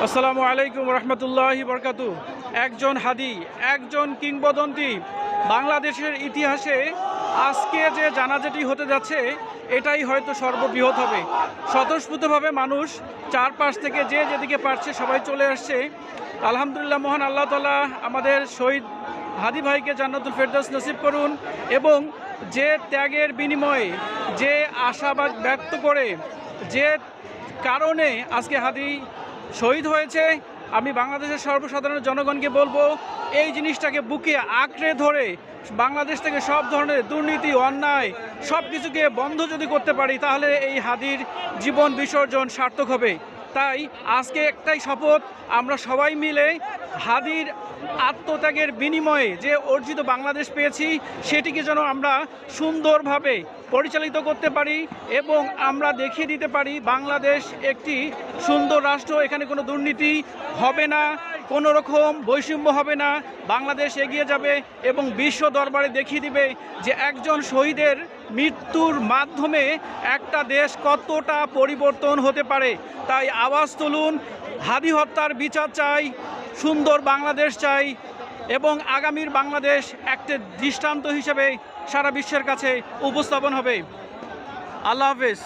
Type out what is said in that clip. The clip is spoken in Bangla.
আসসালামু আলাইকুম রহমতুল্লাহি বরকাতু। একজন হাদি, একজন কিংবদন্তি, বাংলাদেশের ইতিহাসে আজকে যে জানাজাটি হতে যাচ্ছে এটাই হয়তো সর্ববৃহৎ হবে। স্বতঃস্ফূর্তভাবে মানুষ চারপাশ থেকে যে যেদিকে পারছে সবাই চলে আসছে। আলহামদুলিল্লাহ, মহান আল্লাহ তাআলা আমাদের শহীদ হাদি ভাইকে জান্নাতুল ফেরদৌস নসিব করুন এবং যে ত্যাগের বিনিময়ে, যে আশাবাদ ব্যক্ত করে, যে কারণে আজকে হাদি শহীদ হয়েছে, আমি বাংলাদেশের সর্বসাধারণ জনগণকে বলবো এই জিনিসটাকে বুকে আঁকড়ে ধরে বাংলাদেশ থেকে সব ধরনের দুর্নীতি, অন্যায় সব কিছুকে বন্ধ যদি করতে পারি তাহলে এই হাদির জীবন বিসর্জন সার্থক হবে। তাই আজকে একটাই শপথ, আমরা সবাই মিলে হাদির আত্মত্যাগের বিনিময়ে যে অর্জিত বাংলাদেশ পেয়েছি সেটিকে যেন আমরা সুন্দরভাবে পরিচালিত করতে পারি এবং আমরা দেখিয়ে দিতে পারি বাংলাদেশ একটি সুন্দর রাষ্ট্র, এখানে কোনো দুর্নীতি হবে না, কোনো রকম বৈষম্য হবে না, বাংলাদেশ এগিয়ে যাবে এবং বিশ্ব দরবারে দেখিয়ে দিবে যে একজন শহীদের মৃত্যুর মাধ্যমে একটা দেশ কতটা পরিবর্তন হতে পারে। তাই আওয়াজ তুলুন, হাদি হত্যার বিচার চাই, সুন্দর বাংলাদেশ চাই এবং আগামীর বাংলাদেশ একটা দৃষ্টান্ত হিসেবে সারা বিশ্বের কাছে উপস্থাপন হবে। আল্লাহ হাফেজ।